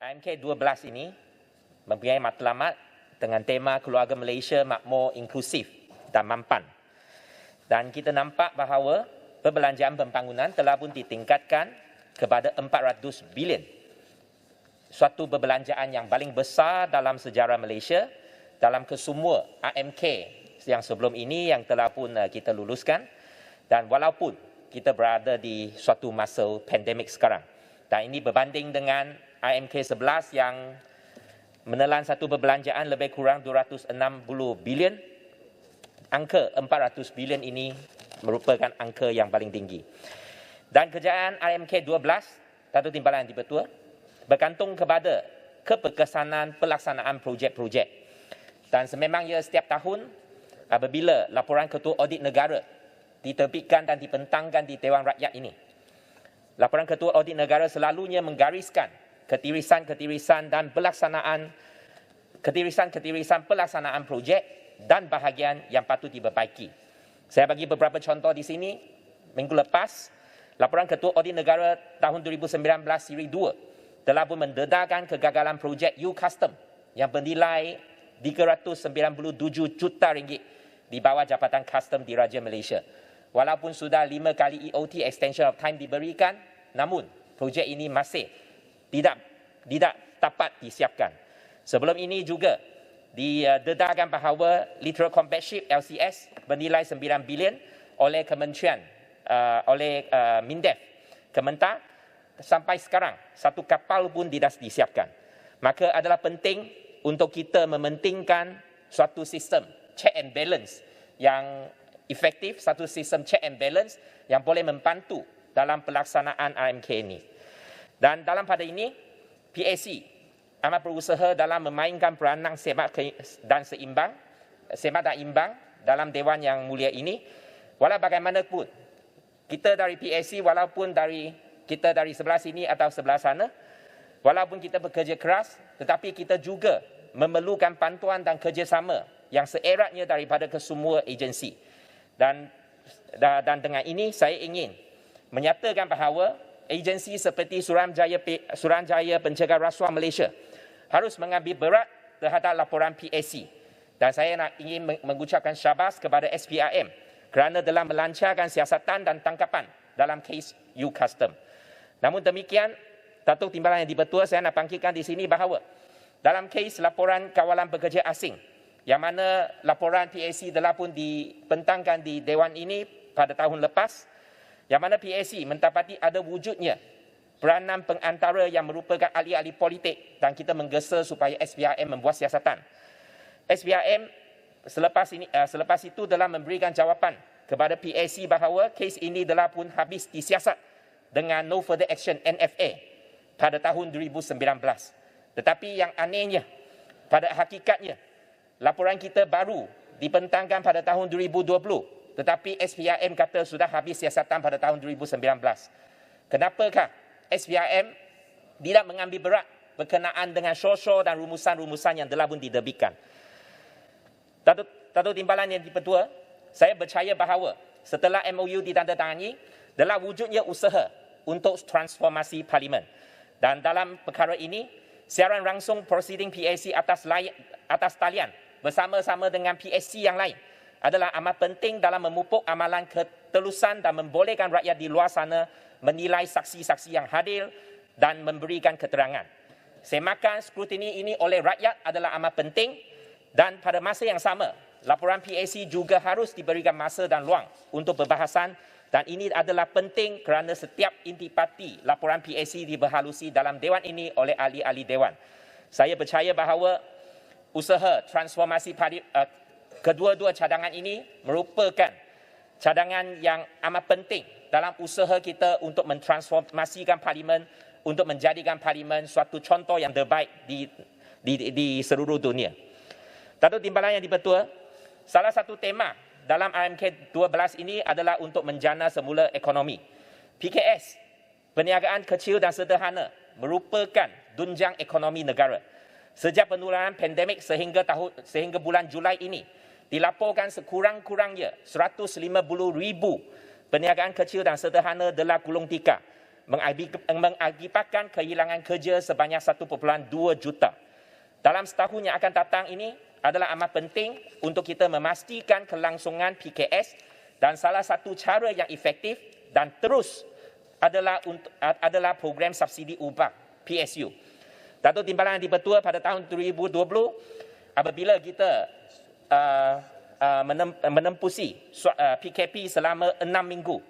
AMK 12 ini mempunyai matlamat dengan tema Keluarga Malaysia Makmur, Inklusif dan Mampan. Dan kita nampak bahawa perbelanjaan pembangunan telah pun ditingkatkan kepada 400 bilion. Suatu perbelanjaan yang paling besar dalam sejarah Malaysia dalam kesemua AMK yang sebelum ini yang telah pun kita luluskan. Dan walaupun kita berada di suatu masa pandemik sekarang. Dan ini berbanding dengan AMK 11 yang menelan satu perbelanjaan lebih kurang 260 bilion. Angka 400 bilion ini merupakan angka yang paling tinggi. Dan kerjaan AMK 12, Datuk Timbalan Yang Dipertua, bergantung kepada keberkesanan pelaksanaan projek-projek. Dan sememangnya setiap tahun, apabila laporan Ketua Audit Negara diterbitkan dan dibentangkan di Dewan Rakyat ini, laporan Ketua Audit Negara selalunya menggariskan ketirisan-ketirisan dan ketirisan pelaksanaan projek dan bahagian yang patut diperbaiki. Saya bagi beberapa contoh di sini. Minggu lepas, laporan Ketua Audit Negara tahun 2019 siri 2 telah pun mendedarkan kegagalan projek U-Custom yang bernilai 397 juta ringgit di bawah Jabatan Custom Diraja Malaysia. Walaupun sudah 5 kali EOT extension of time diberikan, namun projek ini masih tidak dapat disiapkan. Sebelum ini juga didedarkan bahawa Literal Combat Ship LCS bernilai 9 bilion oleh Kementerian, MINDEF, Kementar, sampai sekarang satu kapal pun tidak disiapkan. Maka adalah penting untuk kita mementingkan suatu sistem check and balance yang efektif, satu sistem check and balance yang boleh membantu dalam pelaksanaan AMK ini. Dan dalam pada ini, PAC amat berusaha dalam memainkan peranan semak dan imbang dalam Dewan yang mulia ini. Walau bagaimanapun, kita dari PAC, walaupun kita dari sebelah sini atau sebelah sana, walaupun kita bekerja keras, tetapi kita juga memerlukan bantuan dan kerjasama yang seeratnya daripada kesemua agensi. Dan dengan ini saya ingin menyatakan bahawa agensi seperti Suruhanjaya Pencegah Rasuah Malaysia harus mengambil berat terhadap laporan PAC. Dan saya ingin mengucapkan syabas kepada SPRM kerana telah melancarkan siasatan dan tangkapan dalam kes U-Custom. Namun demikian, Datuk Timbalan Yang Dipertua, saya nak bangkitkan di sini bahawa dalam kes laporan kawalan pekerja asing, yang mana laporan PAC telah pun dibentangkan di Dewan ini pada tahun lepas, yang mana PAC mendapati ada wujudnya peranan pengantara yang merupakan ahli-ahli politik dan kita menggesa supaya SPRM membuat siasatan. SPRM selepas itu telah memberikan jawapan kepada PAC bahawa kes ini telah pun habis disiasat dengan No Further Action NFA pada tahun 2019. Tetapi yang anehnya, pada hakikatnya, laporan kita baru dibentangkan pada tahun 2020, tetapi SPRM kata sudah habis siasatan pada tahun 2019. Kenapakah SPRM tidak mengambil berat berkenaan dengan syur-syur dan rumusan-rumusan yang telah pun diterbitkan? Datuk Timbalan Yang Dipertua, saya percaya bahawa setelah MOU ditandatangani, telah wujudnya usaha untuk transformasi parlimen. Dan dalam perkara ini, siaran langsung proceeding PAC atas talian bersama-sama dengan PSC yang lain adalah amat penting dalam memupuk amalan ketelusan dan membolehkan rakyat di luar sana menilai saksi-saksi yang hadir dan memberikan keterangan. Semakan skrutini ini oleh rakyat adalah amat penting dan pada masa yang sama, laporan PAC juga harus diberikan masa dan ruang untuk perbahasan dan ini adalah penting kerana setiap intipati laporan PAC diberhalusi dalam Dewan ini oleh ahli-ahli Dewan. Saya percaya bahawa usaha transformasi kedua-dua cadangan ini merupakan cadangan yang amat penting dalam usaha kita untuk mentransformasikan parlimen, untuk menjadikan parlimen suatu contoh yang terbaik di seluruh dunia. Datuk Timbalan Yang Dipertua, salah satu tema dalam AMK 12 ini adalah untuk menjana semula ekonomi. PKS, perniagaan kecil dan sederhana, merupakan tunjang ekonomi negara. Sejak penularan pandemik sehingga bulan Julai ini, dilaporkan sekurang-kurangnya 150,000 perniagaan kecil dan sederhana telah gulung tikar mengakibatkan kehilangan kerja sebanyak 1.2 juta. Dalam setahun yang akan datang ini adalah amat penting untuk kita memastikan kelangsungan PKS, dan salah satu cara yang efektif dan terus adalah program subsidi upah PSU. Datuk Timbalan Dipertua, pada tahun 2020 apabila kita menempusi PKP selama 6 minggu,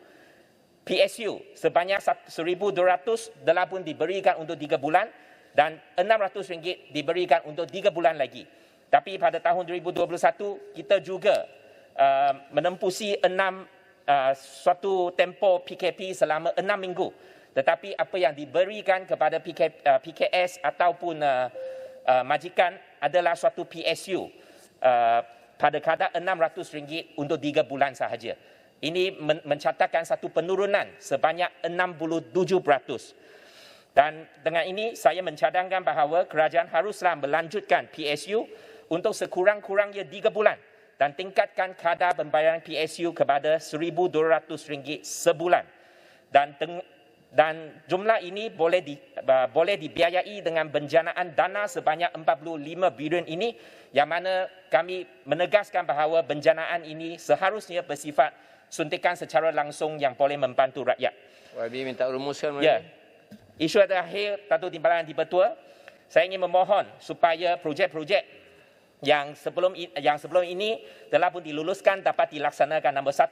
PSU sebanyak 1,200 telah pun diberikan untuk 3 bulan dan RM600 diberikan untuk 3 bulan lagi. Tapi pada tahun 2021 kita juga menempusi suatu tempoh PKP selama 6 minggu. Tetapi apa yang diberikan kepada PKS ataupun majikan adalah suatu PSU pada kadar RM600 untuk 3 bulan sahaja. Ini mencatatkan satu penurunan sebanyak 67%. Dan dengan ini saya mencadangkan bahawa kerajaan haruslah melanjutkan PSU untuk sekurang-kurangnya 3 bulan dan tingkatkan kadar pembayaran PSU kepada RM1,200 sebulan. Dan jumlah ini boleh dibiayai dengan penjanaan dana sebanyak 45 bilion ini, yang mana kami menegaskan bahawa penjanaan ini seharusnya bersifat suntikan secara langsung yang boleh membantu rakyat. YB minta rumuskan. Ya. Isu terakhir, Datuk Timbalan Dipertua, saya ingin memohon supaya projek-projek yang sebelum ini telah pun diluluskan dapat dilaksanakan. Nombor 1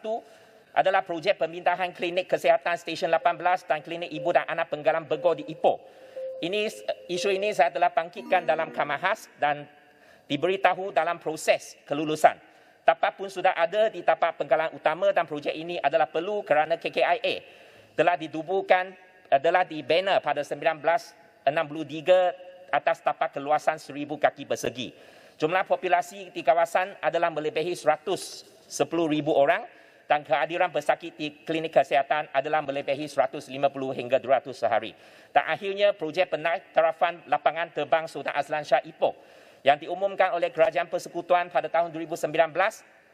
adalah projek pemindahan klinik kesihatan Stesen 18 dan klinik ibu dan anak Penggalan Begor di Ipoh. Isu ini saya telah bangkitkan dalam Kamahas dan diberitahu dalam proses kelulusan. Tapak pun sudah ada di tapak penggalan utama dan projek ini adalah perlu kerana KKIA telah adalah dibina pada 1963 atas tapak keluasan 1,000 kaki persegi. Jumlah populasi di kawasan adalah melebihi 110,000 orang dan kehadiran pesakit di klinik kesihatan adalah melebihi 150 hingga 200 sehari. Dan akhirnya projek pentarafan lapangan terbang Sultan Azlan Shah Ipoh yang diumumkan oleh Kerajaan Persekutuan pada tahun 2019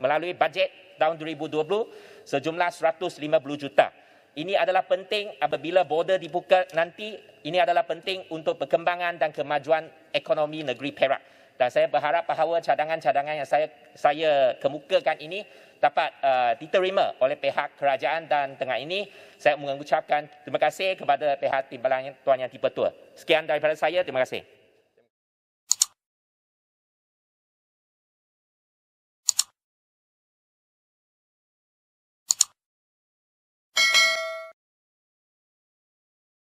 melalui bajet tahun 2020 sejumlah 150 juta. Ini adalah penting apabila border dibuka nanti. Ini adalah penting untuk perkembangan dan kemajuan ekonomi negeri Perak. Dan saya berharap bahawa cadangan-cadangan yang saya kemukakan ini dapat diterima oleh pihak kerajaan, dan dengan ini saya mengucapkan terima kasih kepada pihak Timbalan Tuan Yang Dipertua. Sekian daripada saya, terima kasih.